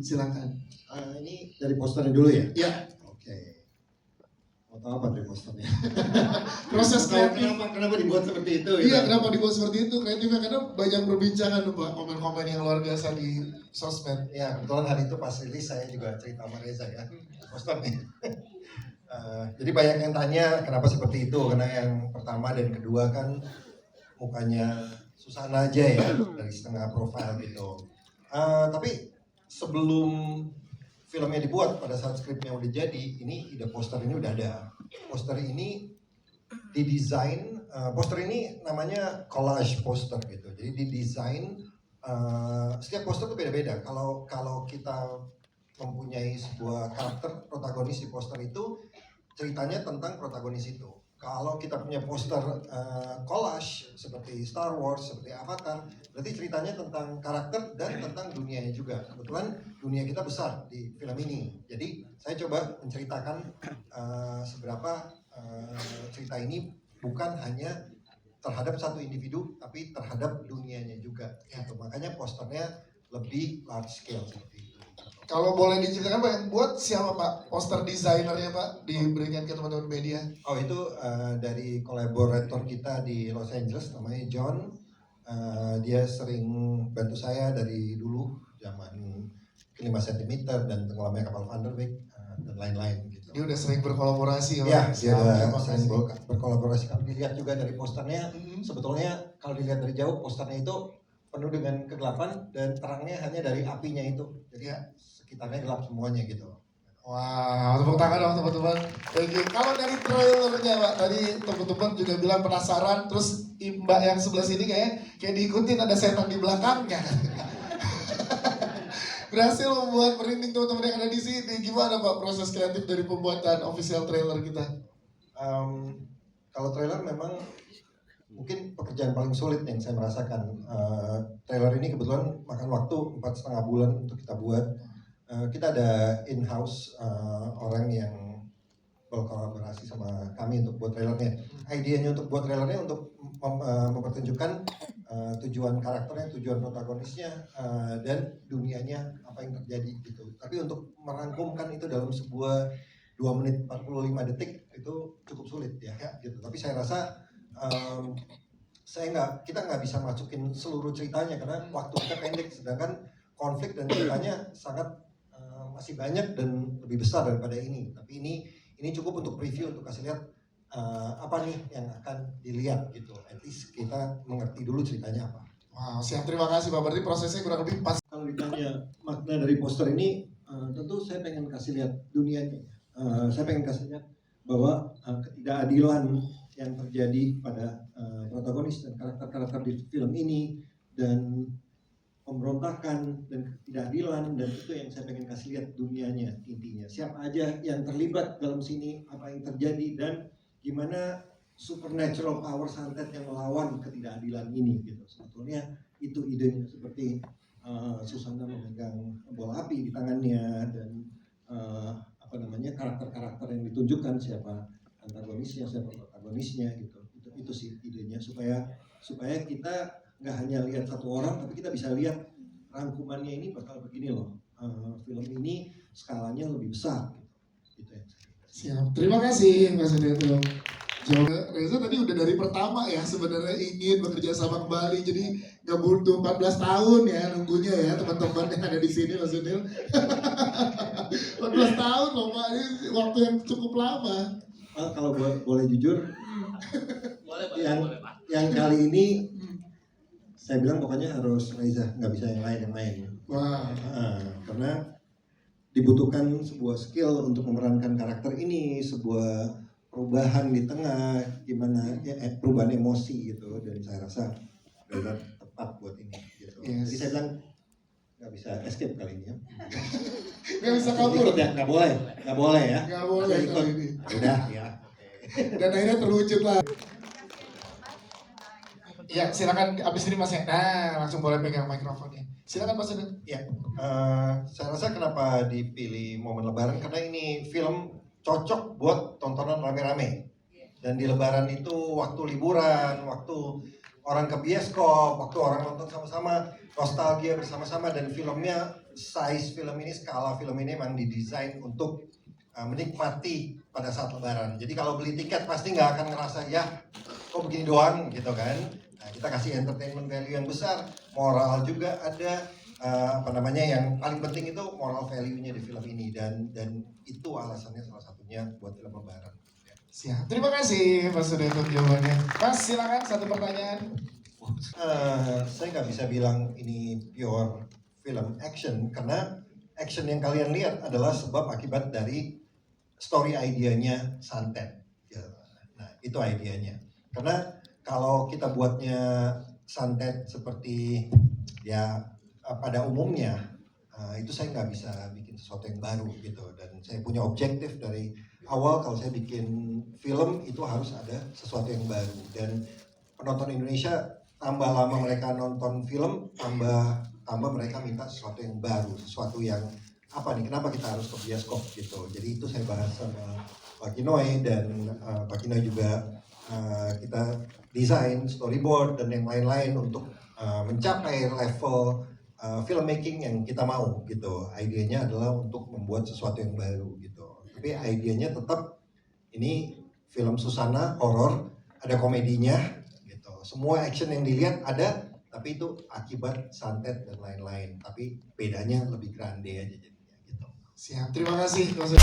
silakan. Ini dari posternya dulu ya? Ya. Oke. Mau tahu apa dari posternya? Proses kreatif. Kenapa dibuat seperti itu? Iya, kenapa dibuat seperti itu kreatifnya? Karena banyak perbincangan tuh Pak, komen-komen yang luar biasa di sosmed. Ya, kebetulan hari itu pas rilis saya juga cerita sama Reza ya, posternya. Jadi banyak yang tanya kenapa seperti itu, karena yang pertama dan kedua kan mukanya Susana aja ya, dari setengah profil gitu. Tapi sebelum filmnya dibuat, pada saat skripnya udah jadi, ini ide poster ini udah ada. Poster ini didesain, poster ini namanya collage poster gitu. Jadi didesain, setiap poster itu beda-beda. Kalau kita mempunyai sebuah karakter protagonis di poster itu, ceritanya tentang protagonis itu. Kalau kita punya poster collage seperti Star Wars, seperti Avatar, berarti ceritanya tentang karakter dan tentang dunianya juga. Kebetulan dunia kita besar di film ini. Jadi saya coba menceritakan seberapa cerita ini bukan hanya terhadap satu individu, tapi terhadap dunianya juga. Gitu. Makanya posternya lebih large scale seperti itu. Kalau boleh diceritakan Pak, yang buat siapa Pak? Poster desainernya Pak, diberikan ke teman-teman media. Oh itu dari kolaborator kita di Los Angeles, namanya John. Dia sering bantu saya dari dulu, zaman 5 cm dan tenggelamnya kapal Van der Wijk dan lain-lain gitu. Dia udah sering berkolaborasi ya Pak? Ya, dia udah sering berkolaborasi. Kalau dilihat juga dari posternya, sebetulnya kalau dilihat dari jauh posternya itu penuh dengan kegelapan dan terangnya hanya dari apinya itu. Jadi ya, sekitarnya gelap semuanya gitu. Wah, tepuk tangan dong teman-teman. Thank you. Kalau dari trailernya Pak, tadi teman-teman juga bilang penasaran, terus Mbak yang sebelah sini kayak diikutin ada setan di belakangnya. Berhasil membuat merinding teman-teman yang ada di sini. Gimana Pak proses kreatif dari pembuatan official trailer kita? Kalau trailer memang mungkin pekerjaan paling sulit yang saya merasakan. Trailer ini kebetulan makan waktu 4,5 bulan untuk kita buat. Kita ada in-house orang yang berkolaborasi sama kami untuk buat trailernya. Idenya untuk buat trailernya untuk mempertunjukkan tujuan karakternya, tujuan protagonisnya, dan dunianya apa yang terjadi gitu. Tapi untuk merangkumkan itu dalam sebuah 2 menit 45 detik itu cukup sulit ya gitu. Tapi saya rasa kita nggak bisa masukin seluruh ceritanya karena waktu kita pendek, sedangkan konflik dan ceritanya sangat masih banyak dan lebih besar daripada ini. Tapi ini cukup untuk preview, untuk kasih lihat apa nih yang akan dilihat gitu. At least kita mengerti dulu ceritanya apa. Wow, siap, terima kasih Pak. Berarti prosesnya kurang lebih pas. Kalau ditanya makna dari poster ini, tentu saya pengen kasih lihat dunianya. Saya pengen kasih lihat bahwa ketidakadilan yang terjadi pada protagonis dan karakter-karakter di film ini, dan pemberontakan dan ketidakadilan, dan itu yang saya pengen kasih lihat dunianya intinya. Siapa aja yang terlibat dalam sini, apa yang terjadi, dan gimana supernatural power santet yang melawan ketidakadilan ini gitu. Sebetulnya itu idenya, seperti Susana memegang bola api di tangannya, dan karakter-karakter yang ditunjukkan, siapa antagonisnya, siapa protagonisnya gitu. Itu sih idenya, supaya kita nggak hanya lihat satu orang, tapi kita bisa lihat rangkumannya ini bakal begini loh. Film ini skalanya lebih besar gitu. Itu yang saya kira. Siap, terima kasih Mas Sudeto. Reza tadi udah dari pertama ya sebenarnya ingin bekerja sama kembali, jadi nggak butuh 14 tahun ya nunggunya ya teman-teman yang ada di sini Mas Sudil. 14 tahun loh Pak, ini waktu yang cukup lama. Kalau boleh jujur, yang kali ini saya bilang pokoknya harus Reza, nggak bisa yang lain. Wah. Karena dibutuhkan sebuah skill untuk memerankan karakter ini, sebuah perubahan di tengah, gimana ya, perubahan emosi gitu, dan saya rasa Reza tepat buat ini gitu. Yes. Jadi saya bilang nggak bisa escape kali ini ya. Nggak bisa kabur. Ikut ya, nggak boleh ya. Nggak boleh kali ini. Udah ya. Dan akhirnya terwujud lah. Ya, silakan abis ini Mas. Nah, langsung boleh pegang mikrofonnya. Silakan Mas Sudil. Ya, saya rasa kenapa dipilih momen Lebaran, karena ini film cocok buat tontonan rame-rame. Dan di Lebaran itu waktu liburan, waktu orang ke bioskop, waktu orang nonton sama-sama, nostalgia bersama-sama, dan filmnya, size film ini, skala film ini memang didesain untuk menikmati pada saat lebaran. Jadi kalau beli tiket pasti nggak akan ngerasa ya kok begini doang gitu kan. Nah, kita kasih entertainment value yang besar, moral juga ada, yang paling penting itu moral value-nya di film ini, dan itu alasannya salah satunya buat film lebaran. Siap. Terima kasih Mas Sudah untuk jawabannya. Mas silakan satu pertanyaan. Saya nggak bisa bilang ini pure film action karena action yang kalian lihat adalah sebab akibat dari story idenya Santet. Ya, nah itu idenya. Karena kalau kita buatnya Santet seperti ya pada umumnya, itu saya nggak bisa bikin sesuatu yang baru gitu. Dan saya punya objektif dari awal kalau saya bikin film itu harus ada sesuatu yang baru. Dan penonton Indonesia tambah lama mereka nonton film, tambah mereka minta sesuatu yang baru, sesuatu yang apa nih, kenapa kita harus ke bioskop gitu. Jadi itu saya bahas sama Pak Kinoy, dan Pak Kinoy juga kita desain storyboard dan yang lain-lain untuk mencapai level filmmaking yang kita mau gitu. Idenya adalah untuk membuat sesuatu yang baru gitu. Tapi idenya tetap ini film Susana, horor, ada komedinya gitu. Semua action yang dilihat ada, tapi itu akibat Santet dan lain-lain. Tapi bedanya lebih grande aja jadinya gitu. Siap. Terima kasih Mas Sudah.